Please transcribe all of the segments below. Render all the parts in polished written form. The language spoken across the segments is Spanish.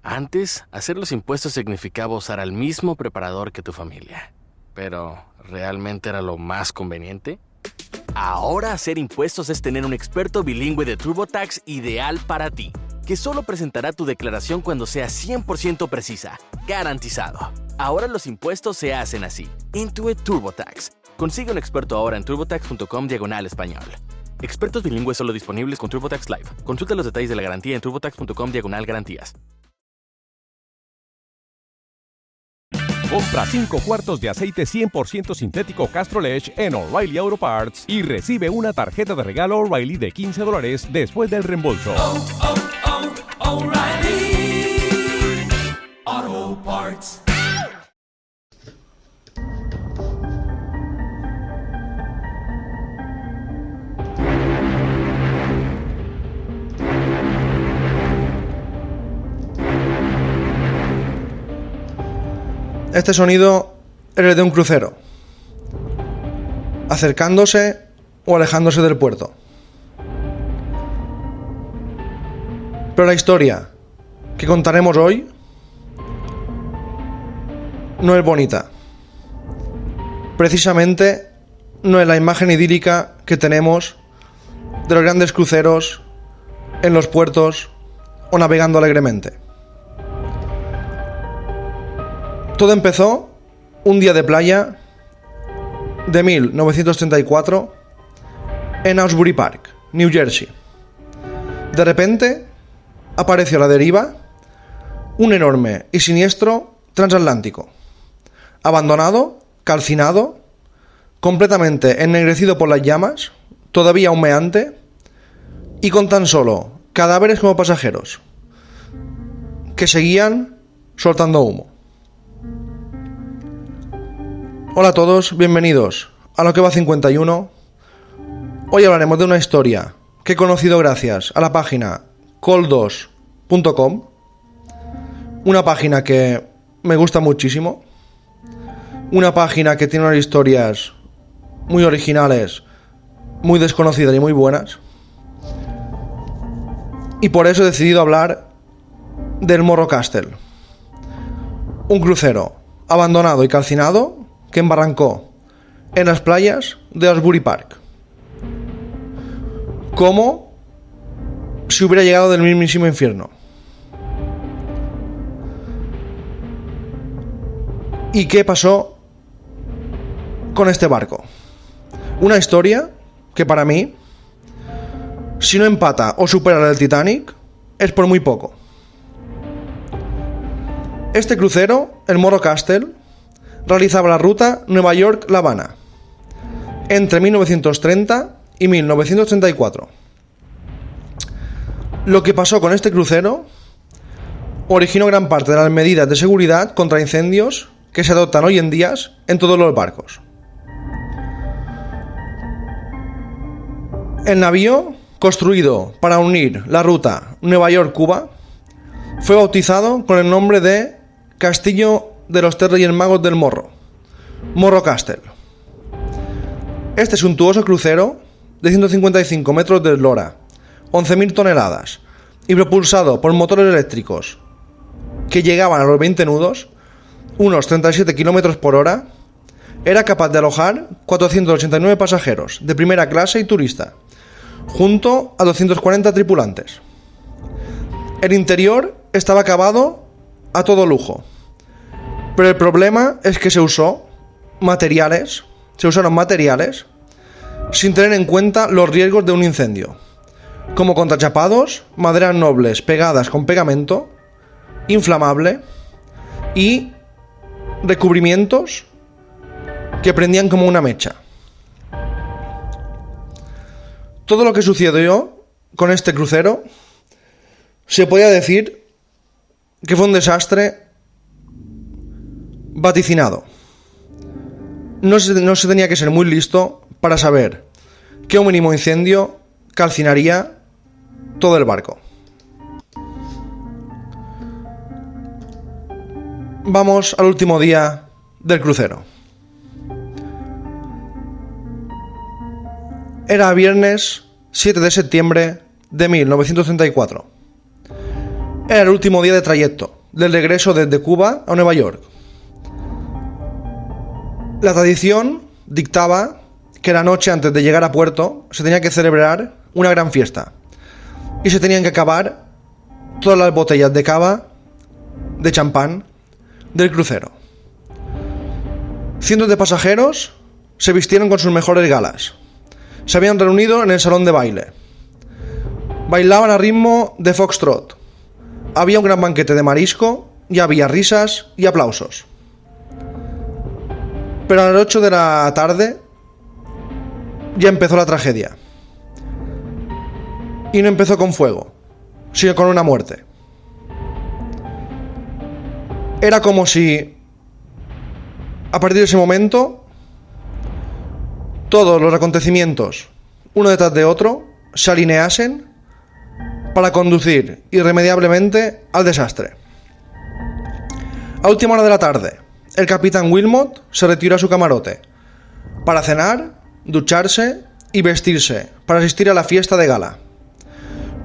Antes, hacer los impuestos significaba usar al mismo preparador que tu familia. Pero, ¿realmente era lo más conveniente? Ahora hacer impuestos es tener un experto bilingüe de TurboTax ideal para ti, que solo presentará tu declaración cuando sea 100% precisa, garantizado. Ahora los impuestos se hacen así. Intuit TurboTax. Consigue un experto ahora en turbotax.com/español. Expertos bilingües solo disponibles con TurboTax Live. Consulta los detalles de la garantía en turbotax.com/garantías. Compra 5 cuartos de aceite 100% sintético Castrol Edge en O'Reilly Auto Parts y recibe una tarjeta de regalo O'Reilly de $15 después del reembolso. O'Reilly Auto Parts. Este sonido es el de un crucero, acercándose o alejándose del puerto. Pero la historia que contaremos hoy no es bonita. Precisamente no es la imagen idílica que tenemos de los grandes cruceros en los puertos o navegando alegremente. Todo empezó un día de playa de 1934 en Asbury Park, New Jersey. De repente apareció a la deriva un enorme y siniestro transatlántico, abandonado, calcinado, completamente ennegrecido por las llamas, todavía humeante y con tan solo cadáveres como pasajeros, que seguían soltando humo. Hola a todos, bienvenidos a Lo que va 51. Hoy hablaremos de una historia que he conocido gracias a la página col2.com, una página que me gusta muchísimo, una página que tiene unas historias muy originales, muy desconocidas y muy buenas, y por eso he decidido hablar del Morro Castle, un crucero abandonado y calcinado que embarrancó en las playas de Asbury Park, como si hubiera llegado del mismísimo infierno. ¿Y qué pasó con este barco? Una historia que para mí, si no empata o supera la del Titanic, es por muy poco. Este crucero, el Morro Castle, realizaba la ruta Nueva York-La Habana entre 1930 y 1934. Lo que pasó con este crucero originó gran parte de las medidas de seguridad contra incendios que se adoptan hoy en día en todos los barcos. El navío, construido para unir la ruta Nueva York-Cuba, fue bautizado con el nombre de Castillo de los Tres Reyes Magos del Morro, Morro Castle. Este suntuoso crucero, de 155 metros de eslora, 11.000 toneladas, y propulsado por motores eléctricos que llegaban a los 20 nudos, unos 37 km por hora, era capaz de alojar 489 pasajeros de primera clase y turista, junto a 240 tripulantes. El interior estaba acabado a todo lujo. Pero el problema es que se usaron materiales sin tener en cuenta los riesgos de un incendio, como contrachapados, maderas nobles pegadas con pegamento inflamable y recubrimientos que prendían como una mecha. Todo lo que sucedió con este crucero se podía decir que fue un desastre vaticinado. No se tenía que ser muy listo para saber que un mínimo incendio calcinaría todo el barco. Vamos al último día del crucero. Era viernes 7 de septiembre de 1934. Era el último día de trayecto, del regreso desde Cuba a Nueva York. La tradición dictaba que la noche antes de llegar a puerto se tenía que celebrar una gran fiesta y se tenían que acabar todas las botellas de cava, de champán, del crucero. Cientos de pasajeros se vistieron con sus mejores galas. Se habían reunido en el salón de baile. Bailaban a ritmo de foxtrot. Había un gran banquete de marisco y había risas y aplausos. Pero a las 8 de la tarde ya empezó la tragedia. Y no empezó con fuego, sino con una muerte. Era como si, a partir de ese momento, todos los acontecimientos, uno detrás de otro, se alineasen para conducir irremediablemente al desastre. A última hora de la tarde, el capitán Wilmot se retiró a su camarote para cenar, ducharse y vestirse para asistir a la fiesta de gala.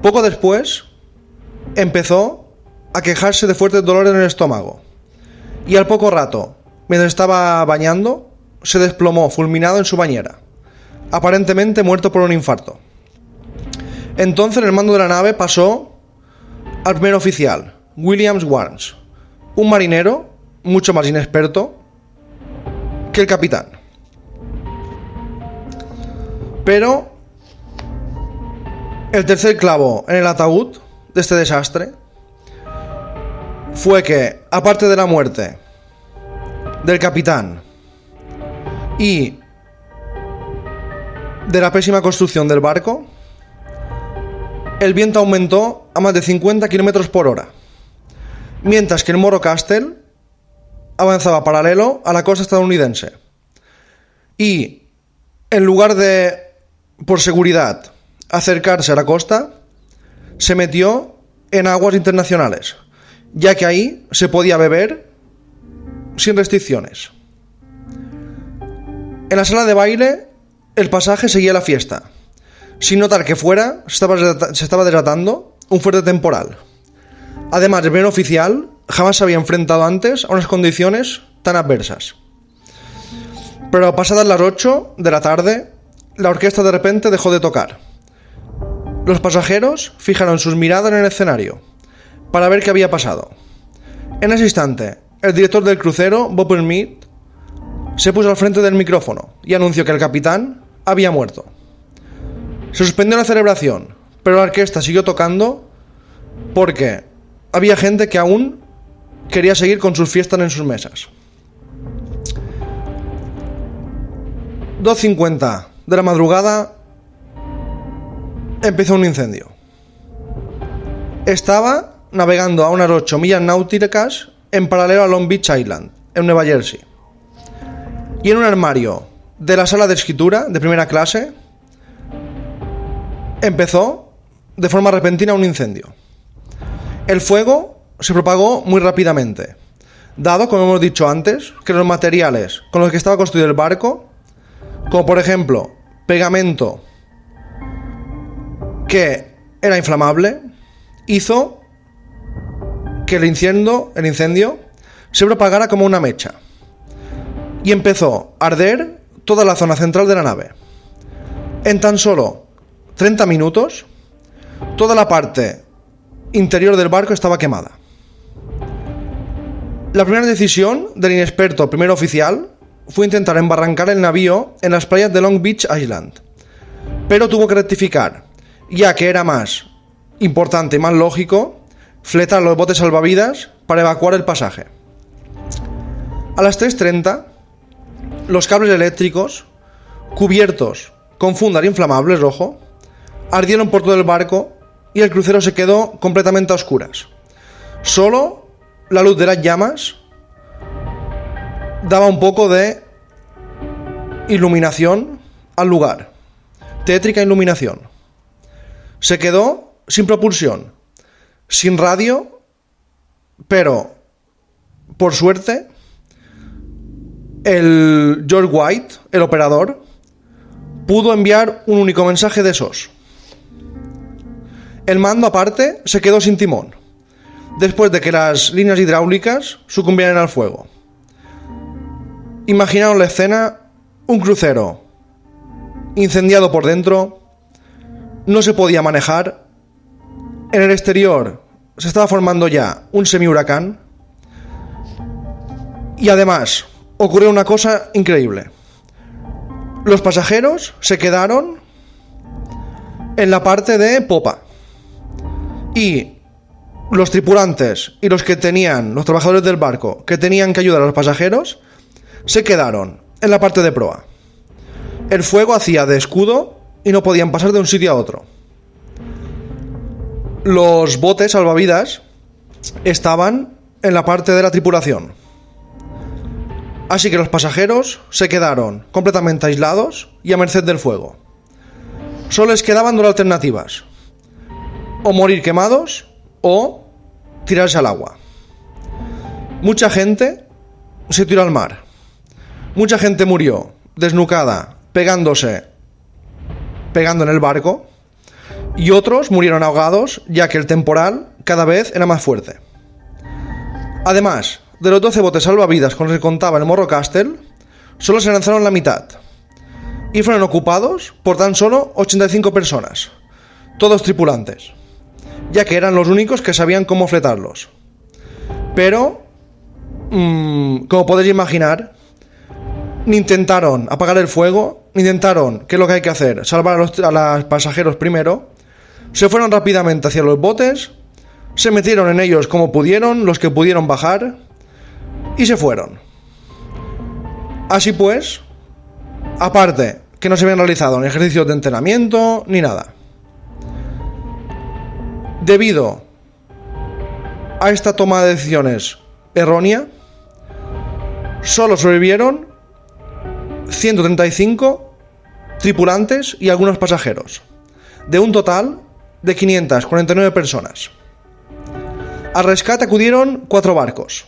Poco después, empezó a quejarse de fuertes dolores en el estómago y al poco rato, mientras estaba bañando, se desplomó fulminado en su bañera, aparentemente muerto por un infarto. Entonces el mando de la nave pasó al primer oficial, William Warnes, un marinero mucho más inexperto que el capitán. Pero el tercer clavo en el ataúd de este desastre fue que, aparte de la muerte del capitán y de la pésima construcción del barco, el viento aumentó a más de 50 km por hora, mientras que el Morro Castle avanzaba paralelo a la costa estadounidense. Y en lugar de, por seguridad, acercarse a la costa, se metió en aguas internacionales, ya que ahí se podía beber sin restricciones. En la sala de baile, el pasaje seguía la fiesta, sin notar que fuera se estaba desatando un fuerte temporal. Además, el primer oficial jamás se había enfrentado antes a unas condiciones tan adversas. Pero pasadas las 8 de la tarde, la orquesta de repente dejó de tocar. Los pasajeros fijaron sus miradas en el escenario para ver qué había pasado. En ese instante, el director del crucero, Bob Smith, se puso al frente del micrófono y anunció que el capitán había muerto. Se suspendió la celebración, pero la orquesta siguió tocando porque había gente que aún quería seguir con sus fiestas en sus mesas. 2:50 de la madrugada empezó un incendio. Estaba navegando a unas 8 millas náuticas en paralelo a Long Beach Island, en Nueva Jersey. Y en un armario de la sala de escritura de primera clase empezó de forma repentina un incendio. El fuego se propagó muy rápidamente, dado, como hemos dicho antes, que los materiales con los que estaba construido el barco, como por ejemplo pegamento que era inflamable, hizo que el incendio se propagara como una mecha y empezó a arder toda la zona central de la nave. En tan solo 30 minutos, toda la parte interior del barco estaba quemada. La primera decisión del inexperto primer oficial fue intentar embarrancar el navío en las playas de Long Beach Island, pero tuvo que rectificar, ya que era más importante y más lógico fletar los botes salvavidas para evacuar el pasaje. A las 3:30, los cables eléctricos, cubiertos con funda inflamable rojo, ardieron por todo el barco y el crucero se quedó completamente a oscuras. Solo la luz de las llamas daba un poco de iluminación al lugar. Tétrica iluminación. Se quedó sin propulsión, sin radio, pero, por suerte, el George White, el operador, pudo enviar un único mensaje de SOS. El mando, aparte, se quedó sin timón, después de que las líneas hidráulicas sucumbieran al fuego. Imaginaos la escena: un crucero incendiado por dentro, no se podía manejar, en el exterior se estaba formando ya un semi-huracán y además ocurrió una cosa increíble. Los pasajeros se quedaron en la parte de popa y los tripulantes y los trabajadores del barco que tenían que ayudar a los pasajeros se quedaron en la parte de proa. El fuego hacía de escudo y no podían pasar de un sitio a otro. Los botes salvavidas estaban en la parte de la tripulación. Así que los pasajeros se quedaron completamente aislados y a merced del fuego. Solo les quedaban dos alternativas: o morir quemados o tirarse al agua. Mucha gente se tiró al mar. Mucha gente murió desnucada, pegando en el barco, y otros murieron ahogados, ya que el temporal cada vez era más fuerte. Además, de los 12 botes salvavidas con los que contaba el Morro Castle, solo se lanzaron la mitad, y fueron ocupados por tan solo 85 personas, todos tripulantes, ya que eran los únicos que sabían cómo fletarlos. Pero, como podéis imaginar, ni intentaron apagar el fuego, ni intentaron, ¿qué es lo que hay que hacer?, salvar a los pasajeros primero. Se fueron rápidamente hacia los botes, se metieron en ellos como pudieron, los que pudieron bajar, y se fueron. Así pues, aparte que no se habían realizado ni ejercicios de entrenamiento ni nada. Debido a esta toma de decisiones errónea, solo sobrevivieron 135 tripulantes y algunos pasajeros, de un total de 549 personas. Al rescate acudieron 4 barcos.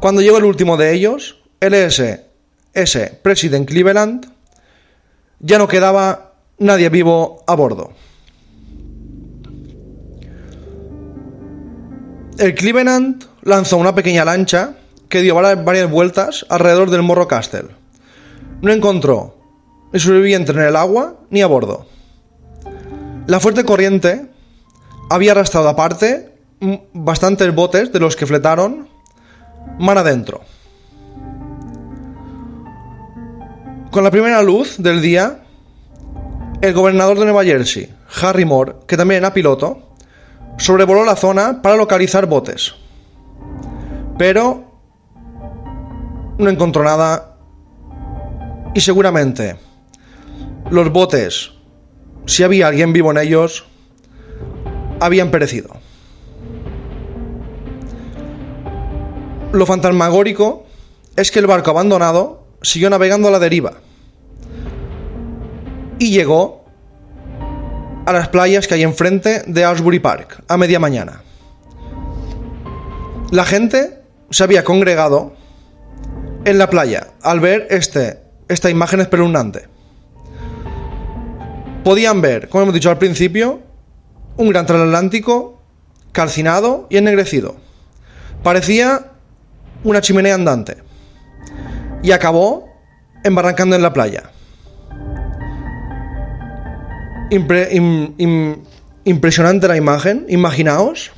Cuando llegó el último de ellos, el SS President Cleveland, ya no quedaba nadie vivo a bordo. El Cleveland lanzó una pequeña lancha que dio varias vueltas alrededor del Morro Castle. No encontró ni sobrevivientes en el agua ni a bordo. La fuerte corriente había arrastrado aparte bastantes botes de los que fletaron mar adentro. Con la primera luz del día, el gobernador de Nueva Jersey, Harry Moore, que también era piloto, sobrevoló la zona para localizar botes, pero no encontró nada y seguramente los botes, si había alguien vivo en ellos, habían perecido. Lo fantasmagórico es que el barco abandonado siguió navegando a la deriva y llegó a las playas que hay enfrente de Asbury Park a media mañana. La gente se había congregado en la playa al ver esta imagen espeluznante. Podían ver, como hemos dicho al principio, un gran transatlántico calcinado y ennegrecido. Parecía una chimenea andante y acabó embarrancando en la playa. Impresionante la imagen. Imaginaos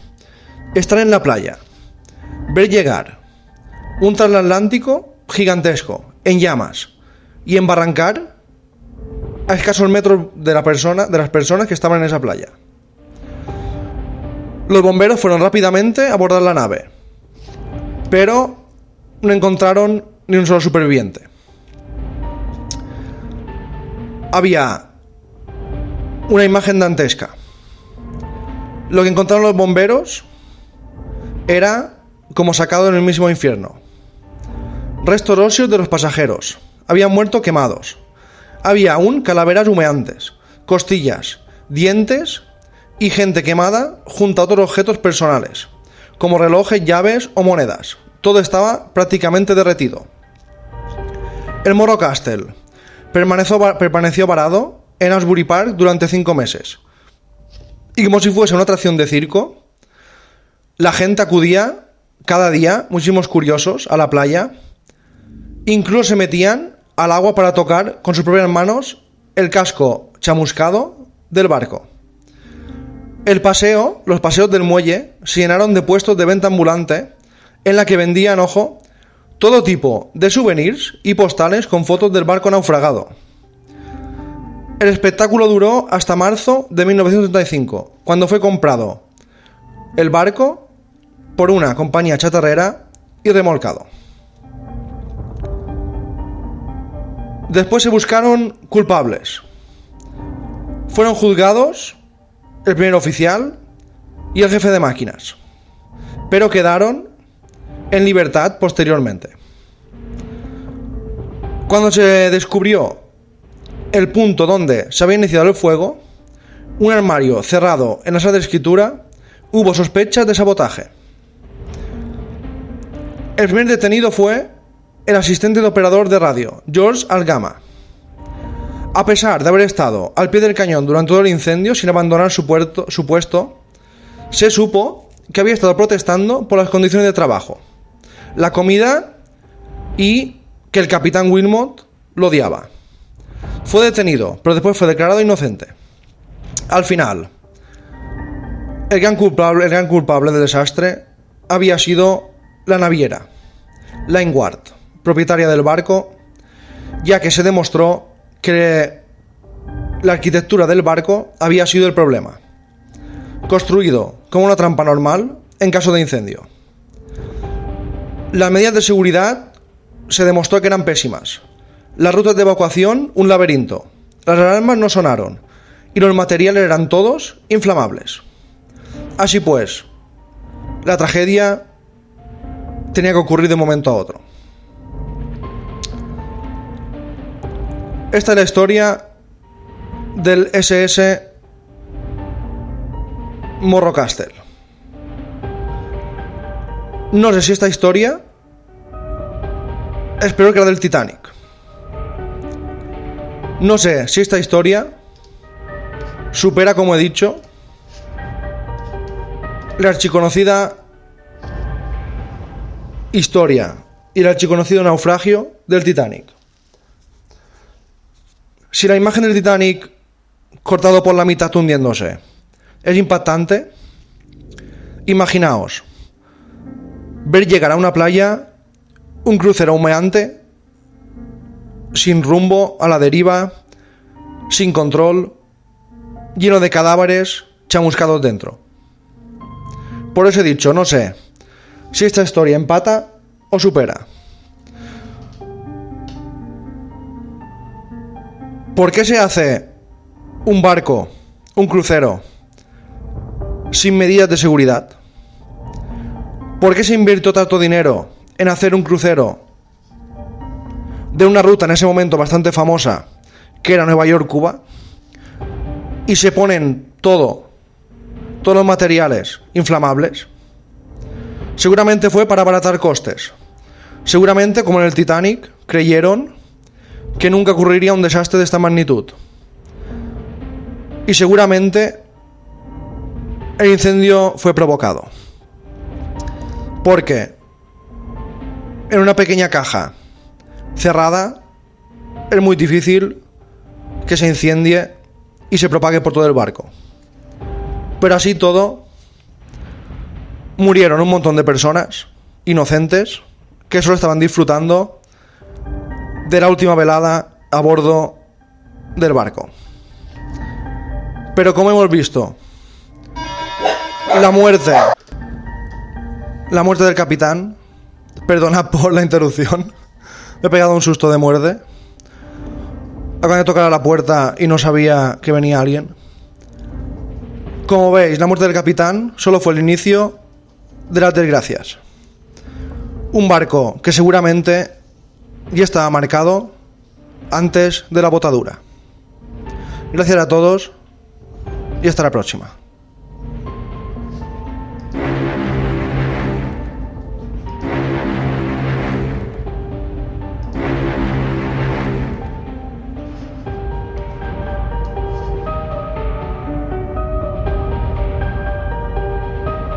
estar en la playa, ver llegar un transatlántico gigantesco en llamas y embarrancar a escasos metros de las personas que estaban en esa playa. Los bomberos fueron rápidamente a abordar la nave, pero no encontraron ni un solo superviviente. Había una imagen dantesca. Lo que encontraron los bomberos era como sacado en el mismo infierno. Restos óseos de los pasajeros. Habían muerto quemados. Había aún calaveras humeantes, costillas, dientes y gente quemada junto a otros objetos personales, como relojes, llaves o monedas. Todo estaba prácticamente derretido. El Morro Castle permaneció varado en Asbury Park durante 5 meses. Y como si fuese una atracción de circo, La gente acudía cada día, muchísimos curiosos, a la playa. Incluso se metían al agua para tocar con sus propias manos el casco chamuscado del barco. Los paseos del muelle se llenaron de puestos de venta ambulante en la que vendían, ojo, todo tipo de souvenirs y postales con fotos del barco naufragado. El espectáculo duró hasta marzo de 1935, cuando fue comprado el barco por una compañía chatarrera y remolcado. Después se buscaron culpables. Fueron juzgados el primer oficial y el jefe de máquinas, pero quedaron en libertad posteriormente. Cuando se descubrió el punto donde se había iniciado el fuego, un armario cerrado en la sala de escritura, hubo sospechas de sabotaje. El primer detenido fue el asistente de operador de radio, George Algama. A pesar de haber estado al pie del cañón durante todo el incendio sin abandonar su puesto, se supo que había estado protestando por las condiciones de trabajo, la comida y que el capitán Wilmot lo odiaba. Fue detenido, pero después fue declarado inocente. Al final, el gran culpable del desastre había sido la naviera, Line Guard, propietaria del barco, ya que se demostró que la arquitectura del barco había sido el problema, construido como una trampa normal en caso de incendio. Las medidas de seguridad se demostró que eran pésimas. Las rutas de evacuación, un laberinto. Las alarmas no sonaron y los materiales eran todos inflamables. Así pues, la tragedia tenía que ocurrir de un momento a otro. Esta es la historia del SS Morro Castle. No sé si esta historia es peor que la del Titanic. No sé si esta historia supera, como he dicho, la archiconocida historia y el archiconocido naufragio del Titanic. Si la imagen del Titanic cortado por la mitad hundiéndose es impactante, imaginaos ver llegar a una playa un crucero humeante, sin rumbo, a la deriva, sin control, lleno de cadáveres chamuscados dentro. Por eso he dicho, no sé si esta historia empata o supera. ¿Por qué se hace un barco, un crucero, sin medidas de seguridad? ¿Por qué se invirtió tanto dinero en hacer un crucero de una ruta en ese momento bastante famosa, que era Nueva York-Cuba, y se ponen todos los materiales inflamables? Seguramente fue para abaratar costes. Seguramente, como en el Titanic, creyeron que nunca ocurriría un desastre de esta magnitud. Y seguramente el incendio fue provocado. Porque en una pequeña caja cerrada es muy difícil que se incendie y se propague por todo el barco. Pero así todo, murieron un montón de personas inocentes que solo estaban disfrutando de la última velada a bordo del barco. Pero como hemos visto, la muerte del capitán, perdonad por la interrupción, me he pegado un susto de muerte. Acabo de tocar a la puerta y no sabía que venía alguien. Como veis, la muerte del capitán solo fue el inicio de las desgracias. Un barco que seguramente ya estaba marcado antes de la botadura. Gracias a todos y hasta la próxima.